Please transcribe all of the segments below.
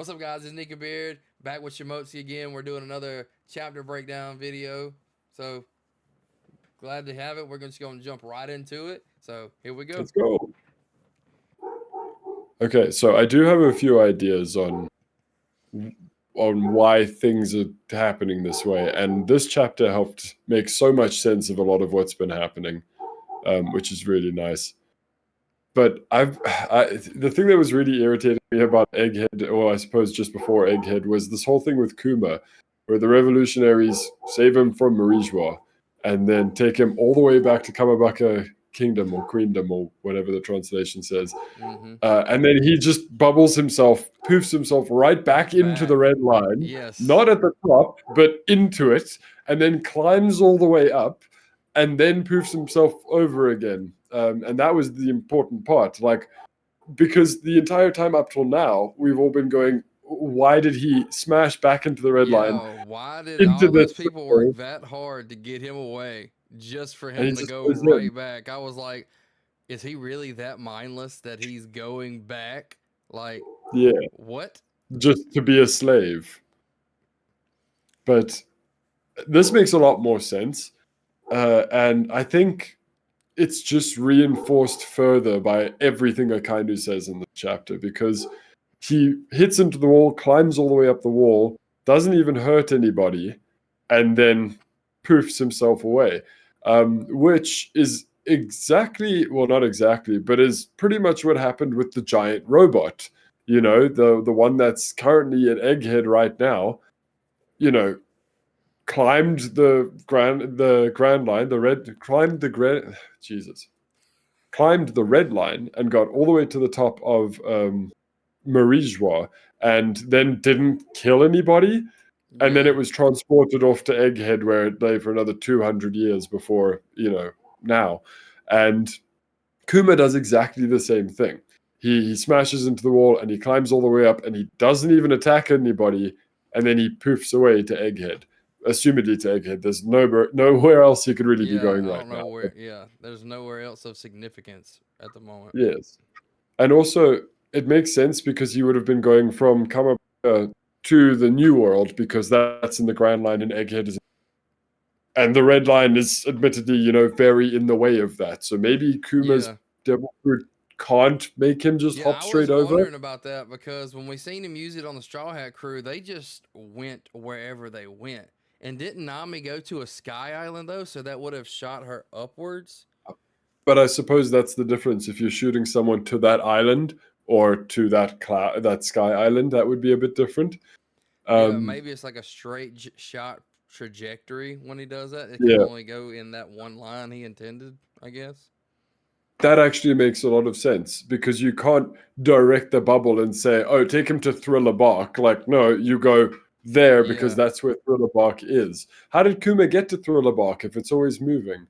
What's up, guys? It's Nika Beard back with Shimotzi again. We're doing another chapter breakdown video. So glad to have it. We're just going to jump right into it. So here we go. Let's go. Okay, so I do have a few ideas on why things are happening this way, and this chapter helped make so much sense of a lot of what's been happening, which is really nice. But the thing that was really irritating me about Egghead, or I suppose just before Egghead, was this whole thing with Kuma, where the revolutionaries save him from Marijwa and then take him all the way back to Kamabaka Kingdom or Queendom or whatever the translation says. And then he just bubbles himself, poofs himself right back into the red line. Yes. Not at the top, but into it, and then climbs all the way up, and then poofs himself over again. And that was the important part. Like, because the entire time up till now, we've all been going, why did he smash back into the red line? Why did all those people work that hard to get him away just for him to go right back? I was like, is he really that mindless that he's going back? Like, yeah, what? Just to be a slave. But this makes a lot more sense. And I think it's just reinforced further by everything Akainu says in the chapter, because he hits into the wall, climbs all the way up the wall, doesn't even hurt anybody, and then poofs himself away, which is exactly, well, not exactly, but is pretty much what happened with the giant robot. You know, the one that's currently at Egghead right now, you know, climbed the grand line, climbed the red line and got all the way to the top of Marijwa, and then didn't kill anybody, and then it was transported off to Egghead, where it lay for another 200 years before, now. And Kuma does exactly the same thing. He smashes into the wall and he climbs all the way up, and he doesn't even attack anybody, and then he poofs away to Egghead. Assumedly to Egghead. There's nowhere else he could really be going right now. There's nowhere else of significance at the moment. Yes. And also, it makes sense because he would have been going from Kamabaka to the New World, because that's in the Grand Line and Egghead is. And the Red Line is admittedly, very in the way of that. So maybe Kuma's Devil Fruit can't make him just hop straight over. I was wondering about that, because when we seen him use it on the Straw Hat crew, they just went wherever they went. And didn't Nami go to a sky island, though? So that would have shot her upwards? But I suppose that's the difference. If you're shooting someone to that island or to that sky island, that would be a bit different. Maybe it's like a straight shot trajectory when he does that. It can only go in that one line he intended, I guess. That actually makes a lot of sense, because you can't direct the bubble and say, oh, take him to Thriller Bark. Like, no, you go there because that's where Thriller Bark is. How did Kuma get to Thriller Bark if it's always moving?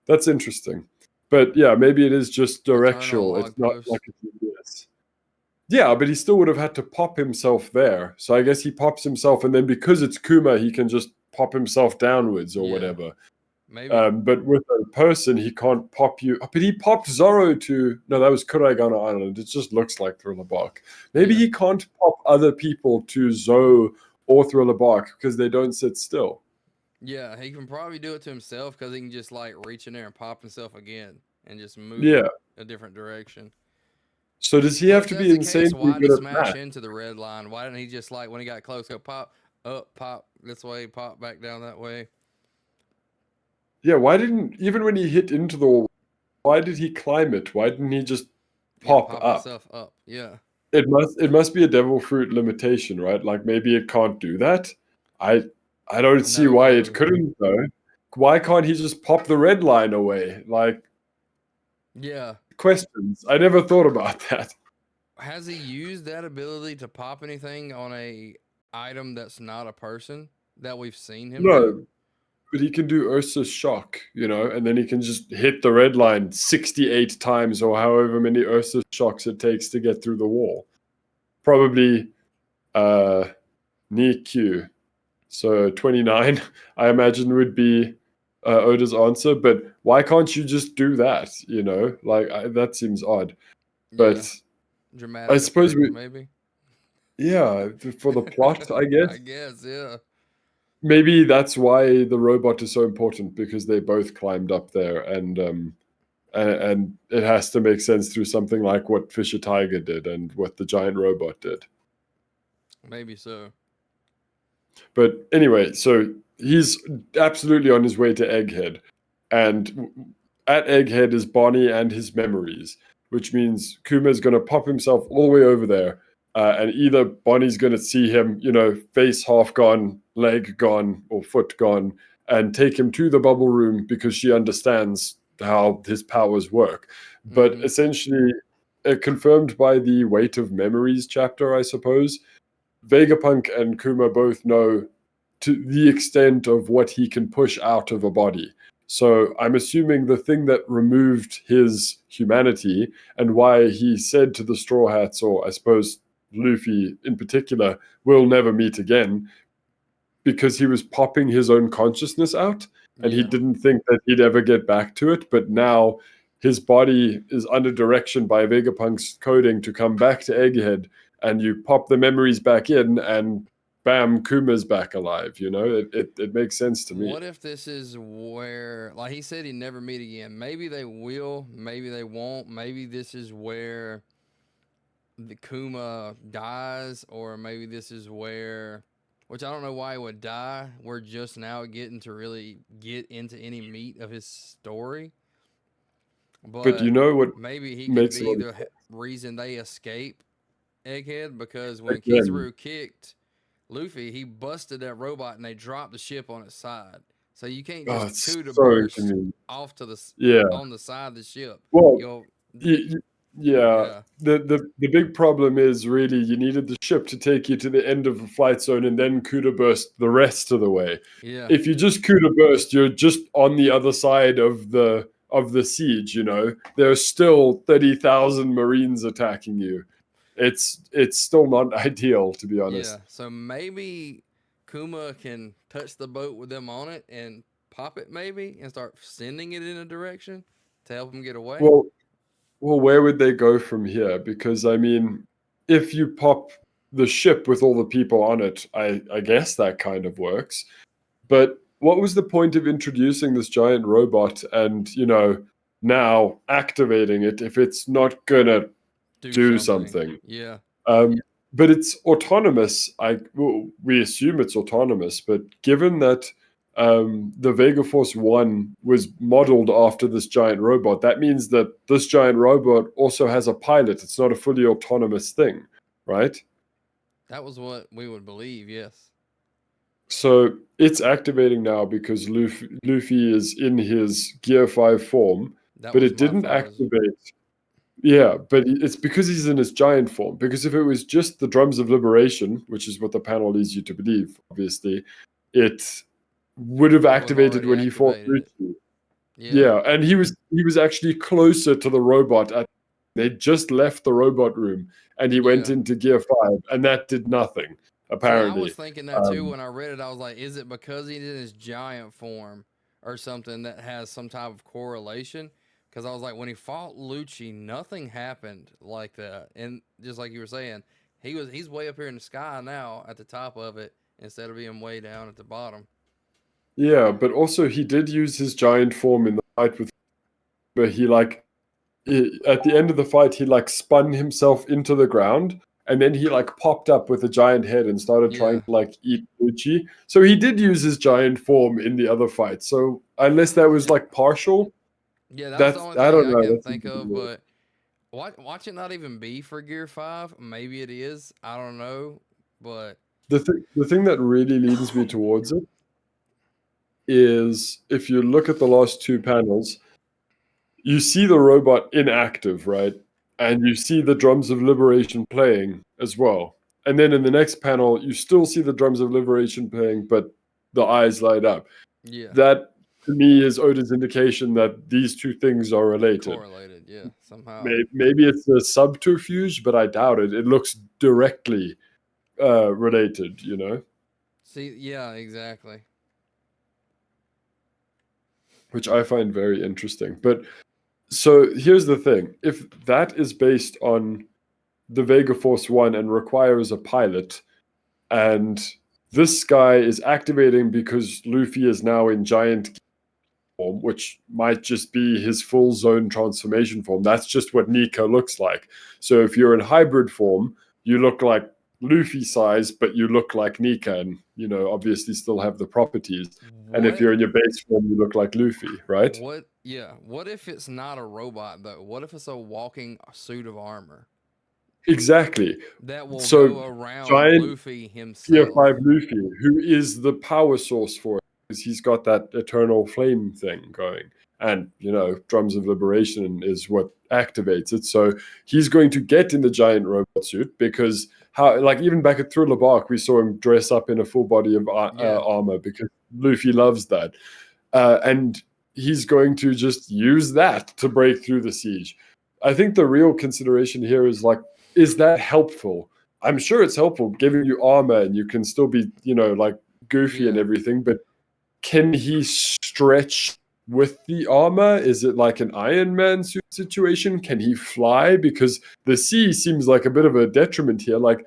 That's interesting. But yeah, maybe it is just directional. It's not like a GPS. Yeah, but he still would have had to pop himself there. So I guess he pops himself, and then because it's Kuma, he can just pop himself downwards or whatever. Maybe. But with a person, he can't pop you. But he popped Zoro to... No, that was Kuraigana Island. It just looks like Thriller Bark. Maybe he can't pop other people to Zou or Thriller Bark because they don't sit still. Yeah, he can probably do it to himself, because he can just like reach in there and pop himself again and just move a different direction. So does he have to be insane? Why did he smash into the red line? Why didn't he just, like, when he got close, go pop up, pop this way, pop back down that way? Yeah, why didn't, even when he hit into the wall, why did he climb it? Why didn't he just pop up? Himself up? Yeah. It must be a devil fruit limitation, right? Like, maybe it can't do that. I don't see why it couldn't, though. Why can't he just pop the red line away? Like, questions. I never thought about that. Has he used that ability to pop anything on a item that's not a person that we've seen him do? But he can do Ursa's shock, and then he can just hit the red line 68 times, or however many Ursa's shocks it takes to get through the wall. Probably Niku. So 29, I imagine, would be Oda's answer. But why can't you just do that? Like, that seems odd. But dramatic. I suppose maybe. Yeah, for the plot, I guess. I guess, yeah. Maybe that's why the robot is so important, because they both climbed up there, and it has to make sense through something like what Fisher Tiger did and what the giant robot did. Maybe so. But anyway, so he's absolutely on his way to Egghead. And at Egghead is Bonnie and his memories, which means Kuma's going to pop himself all the way over there. And either Bonnie's going to see him, face half gone, leg gone, or foot gone, and take him to the bubble room because she understands how his powers work. But essentially, confirmed by the Weight of Memories chapter, I suppose, Vegapunk and Kuma both know to the extent of what he can push out of a body. So I'm assuming the thing that removed his humanity and why he said to the Straw Hats, or I suppose Luffy in particular, we'll never meet again, because he was popping his own consciousness out and he didn't think that he'd ever get back to it. But now his body is under direction by Vegapunk's coding to come back to Egghead, and you pop the memories back in and bam, Kuma's back alive. It makes sense to me. What if this is where, like he said, he'd never meet again? Maybe they will, maybe they won't. Maybe this is where the Kuma dies, or maybe this is where, which I don't know why he would die. We're just now getting to really get into any meat of his story, But you but know what maybe he could makes a be lot of the reason they escape Egghead, because when again. Kizaru kicked Luffy, he busted that robot and they dropped the ship on its side. So you can't Oh, just it's Kuda so burst inconvenient. off to the Yeah. on the side of the ship. Well, You'll yeah. yeah The big problem is really you needed the ship to take you to the end of the flight zone and then CUDA burst the rest of the way. yeah If you just CUDA burst, you're just on the other side of the siege. There's still 30,000 Marines attacking you. It's still not ideal, to be yeah. honest. So maybe Kuma can touch the boat with them on it and pop it maybe and start sending it in a direction to help him get away. Well, Well, where would they go from here? Because I mean, if you pop the ship with all the people on it, I guess that kind of works. But what was the point of introducing this giant robot and, now activating it if it's not gonna Do do something. something? Yeah. But it's autonomous. We assume it's autonomous, but given that the Vega Force One was modeled after this giant robot, that means that this giant robot also has a pilot. It's not a fully autonomous thing, right? That was what we would believe. Yes. So it's activating now because Luffy is in his Gear 5 form, That but was it my didn't first. activate. Yeah, but it's because he's in his giant form. Because if it was just the drums of liberation, which is what the panel leads you to believe, obviously, it would have It would have activated already when he fought activated it. Lucci. Yeah. Yeah, and he was actually closer to the robot. They just left the robot room, and he went Yeah. into Gear 5, and that did nothing, See, I was apparently. thinking that too Um, when I read it. I was like, is it because he's in his giant form or something that has some type of correlation? Because I was like, when he fought Lucci, nothing happened like that. And just like you were saying, he's way up here in the sky now at the top of it instead of being way down at the bottom. yeah, but also he did use his giant form in the fight with, where at the end of the fight, he like spun himself into the ground, and then he like popped up with a giant head and started trying Yeah. to like eat Lucci. So he did use his giant form in the other fight. So unless that was Yeah. like partial, Yeah, that was the that's only I thing don't I know. can That's a think bit of. weird. But watch it not even be for Gear 5. Maybe it is. I don't know. But The thing that really leans me towards it is if you look at the last two panels, you see the robot inactive, right? And you see the drums of liberation playing as well. And then in the next panel, you still see the drums of liberation playing, but the eyes light up. yeah, That to me is Oda's indication that these two things are related. correlated. Yeah, somehow. Maybe it's a subterfuge, but I doubt it. It looks directly related, See, yeah, exactly. which I find very interesting. But so here's the thing: if that is based on the Vega Force 1 and requires a pilot. And this guy is activating because Luffy is now in giant form, which might just be his full zone transformation form. That's just what Nika looks like. So if you're in hybrid form, you look like Luffy size, but you look like Nika, and obviously still have the properties. And if What? you're in your base form, you look like Luffy, right? What? Yeah. What if it's not a robot though? What if it's a walking suit of armor Exactly. that will So go around giant Luffy Tier himself? 5 Luffy, who is the power source for it, because he's got that eternal flame thing going. And, Drums of Liberation is what activates it. So he's going to get in the giant robot suit because, even back at Thriller Bark, we saw him dress up in a full body of armor because Luffy loves that. And he's going to just use that to break through the siege. I think the real consideration here is that helpful? I'm sure it's helpful giving you armor and you can still be, goofy and Yeah. everything, but can he stretch with the armor? Is it like an Iron Man suit situation? Can he fly? Because the sea seems like a bit of a detriment here. Like,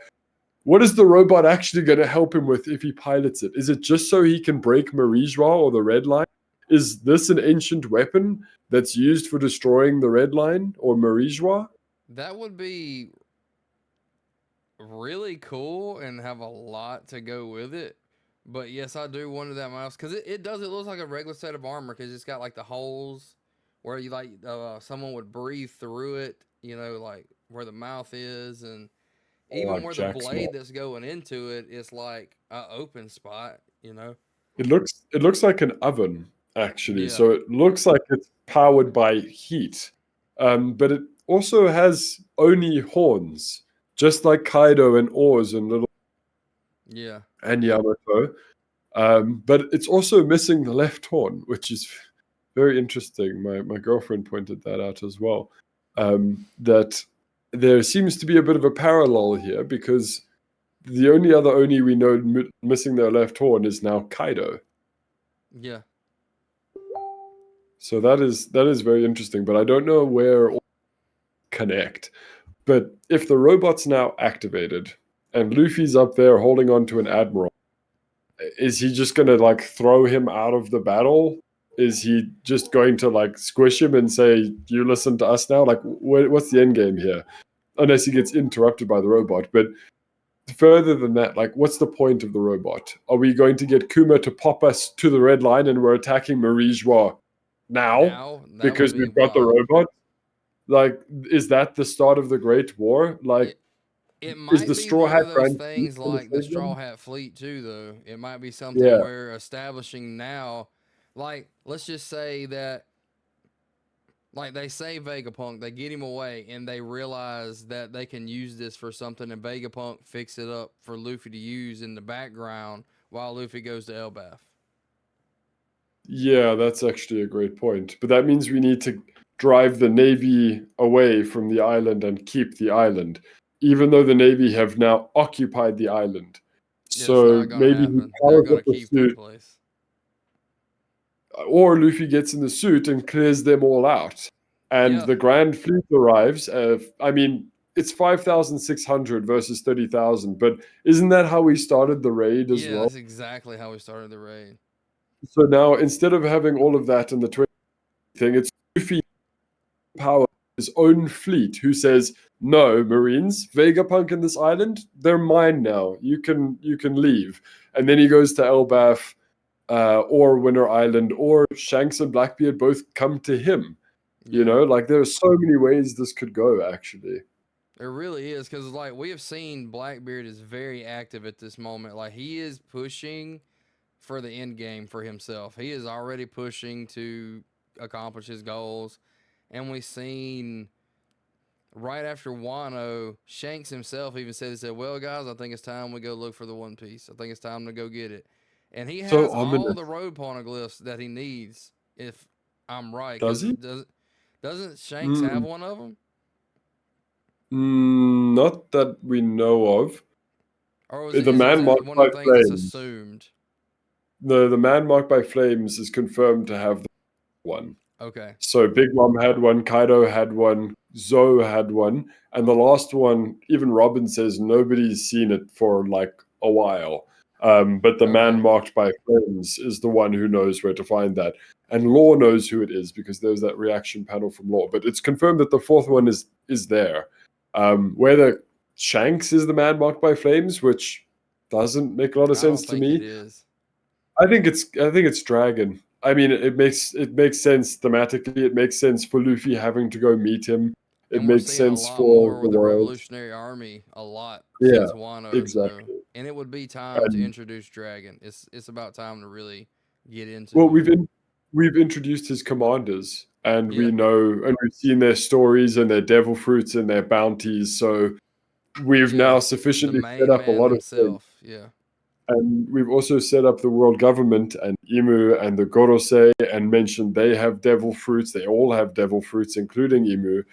what is the robot actually going to help him with if he pilots it? Is it just so he can break Marie-Joie or the Red Line? Is this an ancient weapon that's used for destroying the Red Line or Marie-Joie? That would be really cool and have a lot to go with it. But yes, I do wonder that mouse because it does. It looks like a regular set of armor because it's got like the holes where you someone would breathe through it. Like where the mouth is, and even Like where the Jack's blade mouth. that's going into it is like a open spot. It looks like an oven, actually. Yeah, So it looks like it's powered by heat. But it also has Oni horns, just like Kaido and Oars and little yeah, and Yamato. But it's also missing the left horn, which is very interesting. My girlfriend pointed that out as well. That there seems to be a bit of a parallel here because the only other Oni we know missing their left horn is now Kaido. yeah. So that is very interesting, but I don't know where all connect. But if the robot's now activated and Luffy's up there holding on to an Admiral, is he just going to throw him out of the battle? Is he just going to squish him and say, "You listen to us now"? What's the end game here? Unless he gets interrupted by the robot. But further than that, what's the point of the robot? Are we going to get Kuma to pop us to the red line and we're attacking Marie-Joie now Now that would because be we've got the wild. robot? Is that the start of the Great War? It Is might the be Straw one Hat of those Grand Fleet things going to like the save Straw them? Hat Fleet too, though. It might be something Yeah, we're establishing now. Like, let's just say that, like, they save Vegapunk, they get him away, and they realize that they can use this for something, and Vegapunk fix it up for Luffy to use in the background while Luffy goes to Elbaf. yeah, that's actually a great point. But that means we need to drive the Navy away from the island and keep the island, even though the Navy have now occupied the island. Yeah, it's So not gonna maybe he happen. They're powers up gonna the keep that suit, place. or Luffy gets in the suit and clears them all out. And Yeah, the Grand Fleet arrives. I mean, it's 5,600 versus 30,000, but isn't that how we started the raid as yeah, well? that's exactly how we started the raid. So now instead of having all of that in the 20 thing, it's Luffy power his own fleet who says, "No, Marines, Vegapunk in this island, they're mine now. You can leave." And then he goes to Elbaf, or Winter Island, or Shanks and Blackbeard both come to him. Yeah. There are so many ways this could go, actually. It really is because, like, we have seen Blackbeard is very active at this moment. Like, he is pushing for the end game for himself. He is already pushing to accomplish his goals. And we've seen right after Wano, Shanks himself even said, "Well, guys, I think it's time we go look for the One Piece. I think it's time to go get it." And he So has all ominous. the road poneglyphs that he needs, if I'm right. Does Because he? doesn't Shanks have Mm, one of them? not that we know of. Or The is man it marked one by of the things that's flames. assumed? The man marked by flames is confirmed to have the one. Okay. So Big Mom had one, Kaido had one, Zoe had one, and the last one, even Robin says nobody's seen it for like a while. But the man Okay. marked by flames is the one who knows where to find that. And Law knows who it is because there's that reaction panel from Law. But it's confirmed that the fourth one is there. Whether Shanks is the man marked by flames, which doesn't make a lot of I don't sense to think it me. is. I think it's Dragon. I mean, it makes sense thematically. It makes sense for Luffy having to go meet him. It And we're makes seeing a sense lot for more the with the world. Revolutionary Army a lot Yeah, since Wano, so exactly. and it would be time to And introduce Dragon. It's about time to really get into well, him. we've introduced his commanders, and Yeah, we know, and we've seen their stories and their devil fruits and their bounties. So we've yeah. now The sufficiently set main up a man lot of things. himself. Yeah. And we've also set up the world government and Imu and the Gorosei and mentioned they have devil fruits. They all have devil fruits, including Imu.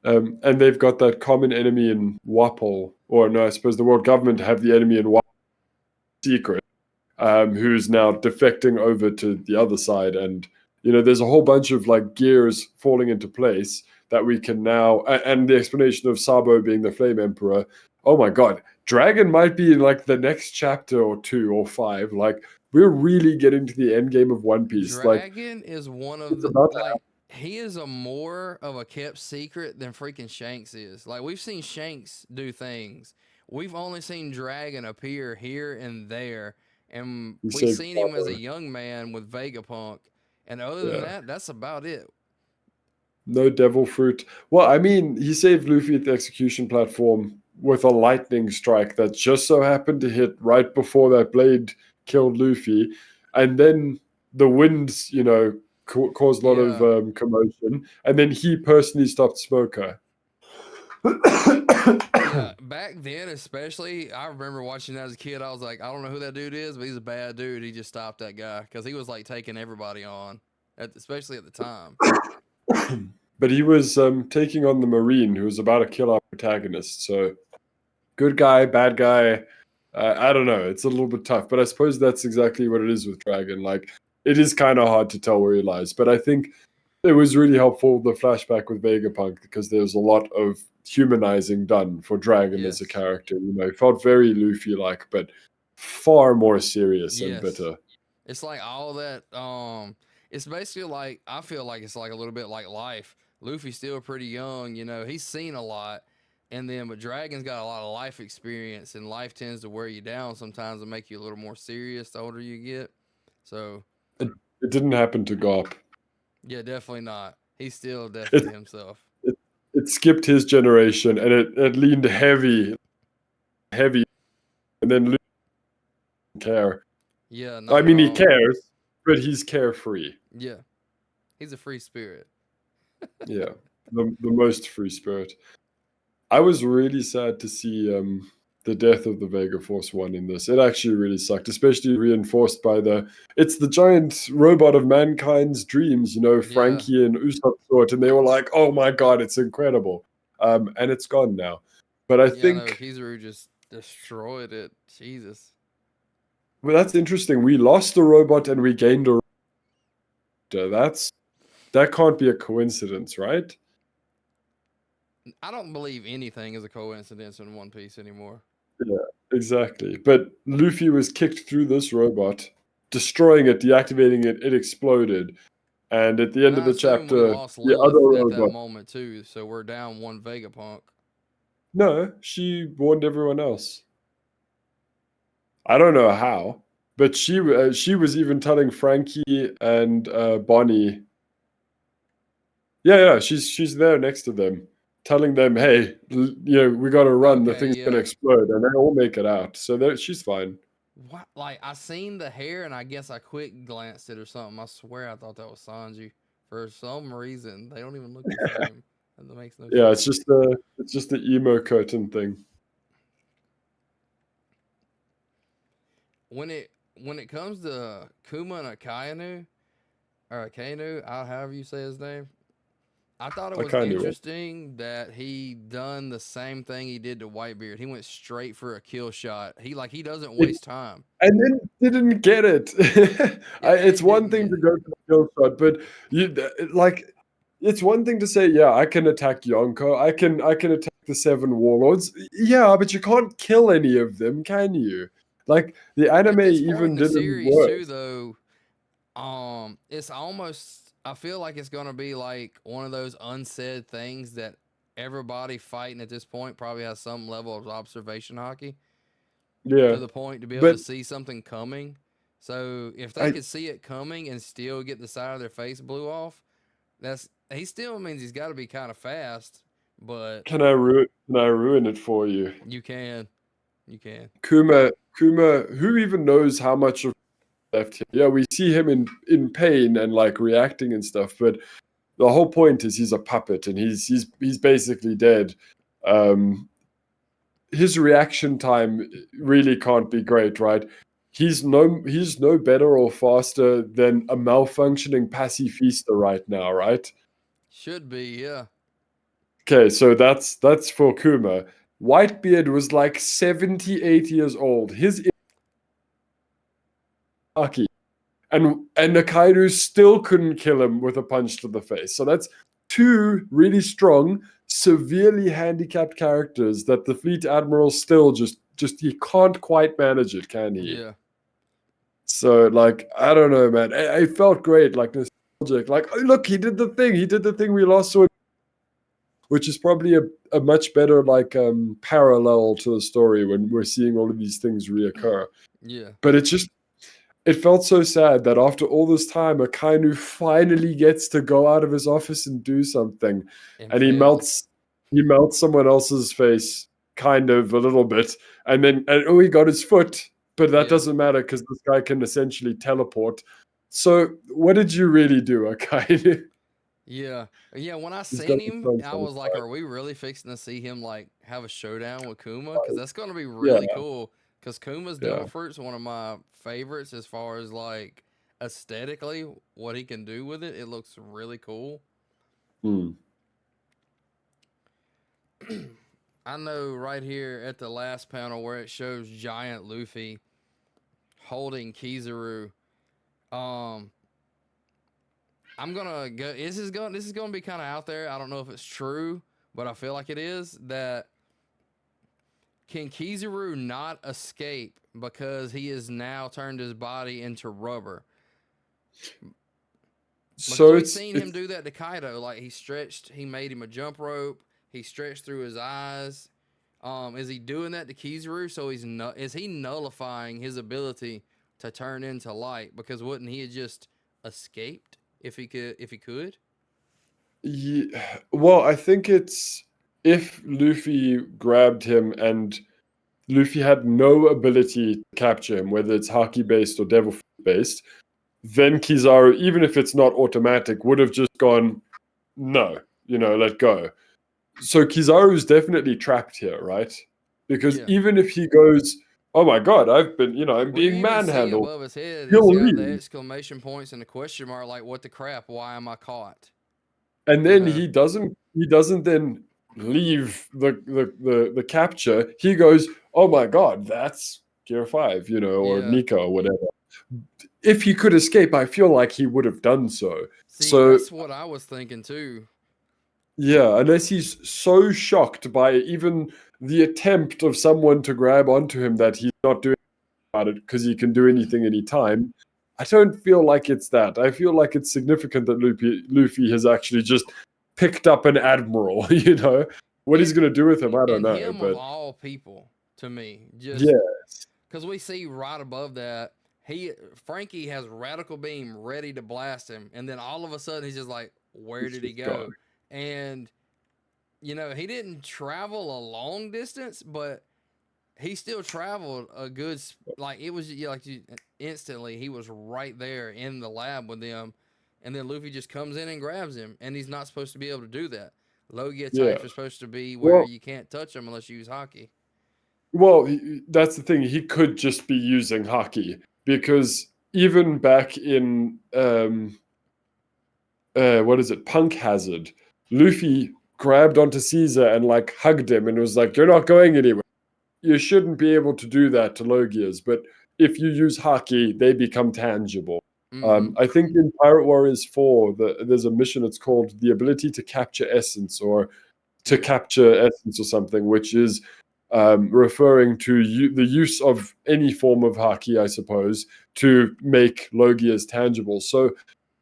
And they've got that common enemy in Wapol. Or no, I suppose the world government have the enemy in Wapol secret, who's now defecting over to the other side. And, there's a whole bunch of like gears falling into place that we can now, and the explanation of Sabo being the Flame Emperor. Oh my God, Dragon might be in like the next chapter or 2 or 5. Like, we're really getting to the end game of One Piece. Like, Dragon is one of it's the about to like he is a more of a kept secret than freaking Shanks is. Like we've seen Shanks do things. We've only seen Dragon appear here and there, and happen. we've Save seen him as a Sabo. young man with Vegapunk. And other than Yeah. that, that's about it. No devil fruit. Well, I mean, he saved Luffy at the execution platform with a lightning strike that just so happened to hit right before that blade killed Luffy. And then the winds, caused a lot of Yeah. commotion. And then he personally stopped Smoker. Yeah, back then especially, I remember watching that as a kid. I was like, I don't know who that dude is, but he's a bad dude. He just stopped that guy because he was like taking everybody on, especially at the time. But he was taking on the Marine, who was about to kill our protagonist. So, good guy, bad guy. I don't know. It's a little bit tough, but I suppose that's exactly what it is with Dragon. Like, it is kind of hard to tell where he lies. But I think it was really helpful, the flashback with Vegapunk, because there's a lot of humanizing done for Dragon as a Yes. character. It felt very Luffy-like, but far more serious and Yes. bitter. It's like all that it's basically like I feel like it's like a little bit like life. Luffy's still pretty young, he's seen a lot. And then but Dragon's got a lot of life experience and life tends to wear you down sometimes and make you a little more serious the older you get. So It didn't happen to Garp. yeah, definitely not. He's still It, definitely himself. it, it skipped his generation, and it leaned heavy, and then Luffy didn't care. Yeah, I not at mean, he all. cares, but he's carefree. Yeah. He's a free spirit. Yeah, the most free spirit. I was really sad to see the death of the Vega Force One in this. It actually really sucked, especially reinforced by it's the giant robot of mankind's dreams, Yeah. Frankie and Usopp saw it, and they were like, "Oh my god, it's incredible," and it's gone now. But I Yeah, no, think, Kizaru just destroyed it. Jesus. well, that's interesting. We lost a robot and we gained a. That can't be a coincidence, right? I don't believe anything is a coincidence in One Piece anymore. Yeah, exactly. But Luffy was kicked through this robot, destroying it, deactivating it. It exploded, and at the And end of I the assume we chapter, lost the other Lilith at that robot. moment too, so we're down one Vegapunk. No, she warned everyone else. I don't know how, but she was even telling Frankie and Bonnie. Yeah, she's there next to them, telling them, "Hey, we got to run. The Okay, thing's gonna yeah. explode," and they all make it out. So she's fine. What? Like I seen the hair, and I guess I quick glanced it or something. I swear I thought that was Sanji. For some reason, they don't even look the same. That makes no Yeah, sense. it's just the emo curtain thing. When it comes to Kuma and Akainu or Akainu, however you say his name, I thought it I was kind of. interesting that he done the same thing he did to Whitebeard. He went straight for a kill shot. He doesn't waste time. And then didn't get it. Yeah, It's and one didn't thing get to it. go for the kill shot, but you like it's one thing to say, yeah, I can attack Yonko, I can attack the Seven Warlords. Yeah, but you can't kill any of them, can you? Like the At anime this point even in the did it series too, worse. though, it's almost, I feel like it's gonna be like one of those unsaid things that everybody fighting at this point probably has some level of observation hockey Yeah, to the point to be able but to see something coming. So if they I could see it coming and still get the side of their face blew off, that's he still means he's got to be kind of fast, but can I ruin it for you? you can, you can. Kuma, who even knows how much of left here? Yeah, we see him in pain and like reacting and stuff, but the whole point is he's a puppet and he's basically dead. Um, his reaction time really can't be great, right? He's no better or faster than a malfunctioning pacifista right now, right? Should be, yeah, Okay, so that's for Kuma. Whitebeard was like 78 years old. His Aki. And Akainu still couldn't kill him with a punch to the face. So that's two really strong, severely handicapped characters that the Fleet Admiral still just he can't quite manage it, can he? yeah, So like I don't know, man. It felt great, like nostalgic. Like oh, look, he did the thing. He did the thing we last saw, which is probably a much better like parallel to the story when we're seeing all of these things reoccur. yeah. But it felt so sad that after all this time, Akainu finally gets to go out of his office and do something, And and he failed. melts someone else's face, kind of a little bit, and oh, he got his foot, but that Yeah, doesn't matter because this guy can essentially teleport. So, what did you really do, Akainu? yeah, yeah. When I He's got seen to be him, I was like, satisfied. "Are we really fixing to see him like have a showdown with Kuma?" Because that's gonna be Yeah, really cool. Because Kuma's yeah. Devil Fruit's one of my favorites as far as like aesthetically what he can do with it. It looks really cool. Hmm. I know right here at the last panel where it shows giant Luffy holding Kizaru. Um, I'm gonna go. This is gonna be kind of out there. I don't know if it's true, but I feel like it is. That can Kizaru not escape because he has now turned his body into rubber? Because So we've it's seen him it's do that to Kaido. Like he made him a jump rope. He stretched through his eyes. Is he doing that to Kizaru? So is he nullifying his ability to turn into light? Because wouldn't he have just escaped if he could? If he could? well, I think it's if Luffy grabbed him and Luffy had no ability to capture him, whether it's Haki based or Devil Fruit based, then Kizaru, even if it's not automatic, would have just gone, no, let go. So Kizaru's definitely trapped here, right? Because Yeah. even if he goes, oh my god, I'm Well, you being even see manhandled, above his head, he's he'll got the leave. exclamation points and the question mark, like, what the crap? Why am I caught? And You then know? he doesn't then leave the capture. He goes, oh my god, that's Gear 5, or Yeah. Nika or whatever. If he could escape, I feel like he would have done so. See, So that's what I was thinking too. yeah, unless he's so shocked by even the attempt of someone to grab onto him that he's not doing about it because he can do anything anytime. I don't feel like it's that. I feel like it's significant that Luffy has actually just picked up an admiral. What he's And going to do with him, I don't and know. him of But all people, to me, just yes, because we see right above that, Frankie has radical beam ready to blast him, and then all of a sudden he's just like, where he's did he just go? gone. And he didn't travel a long distance, but he still traveled a good like it was instantly he was right there in the lab with them, and then Luffy just comes in and grabs him, and he's not supposed to be able to do that. Logia Yeah. types are supposed to be where Well, you can't touch them unless you use hockey. that's the thing. He could just be using hockey because even back in what is it, Punk Hazard, Luffy grabbed onto Caesar and like hugged him and was like, "You're not going anywhere." You shouldn't be able to do that to Logias, but if you use hockey, they become tangible. Mm-hmm. I think in Pirate Warriors 4, there's a mission. It's called the ability to capture essence, or to Yeah. capture essence, or something, which is referring to the use of any form of haki, I suppose, to make Logias tangible. So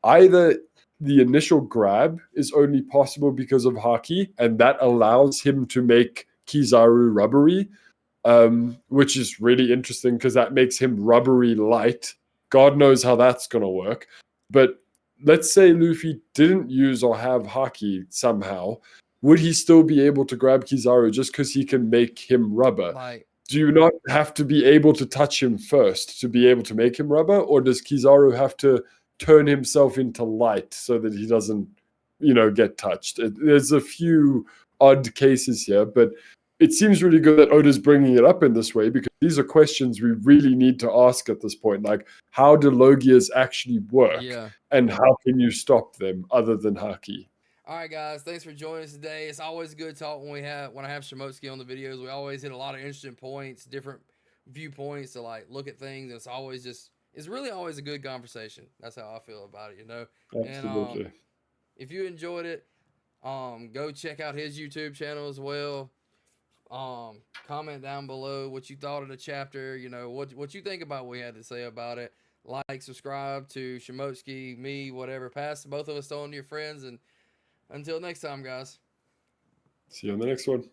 either the initial grab is only possible because of haki, and that allows him to make Kizaru rubbery, which is really interesting because that makes him rubbery light. God knows how that's going to work. But let's say Luffy didn't use or have haki somehow. Would he still be able to grab Kizaru just because he can make him rubber? Like, Do you not have to be able to touch him first to be able to make him rubber? Or does Kizaru have to turn himself into light so that he doesn't, get touched? There's a few odd cases here, but it seems really good that Oda's bringing it up in this way, because these are questions we really need to ask at this point. Like, how do Logias actually work? yeah. And how can you stop them other than haki? All right, guys. Thanks for joining us today. It's always good talk when I have Shimotsky on the videos. We always hit a lot of interesting points, different viewpoints to like look at things. It's really always a good conversation. That's how I feel about it. And Absolutely. if you enjoyed it, go check out his YouTube channel as well. Comment down below what you thought of the chapter. What you think about what we had to say about it. Like, subscribe to Shimotsky, me, whatever. Pass both of us on to your friends, and until next time, guys. See you on the next one.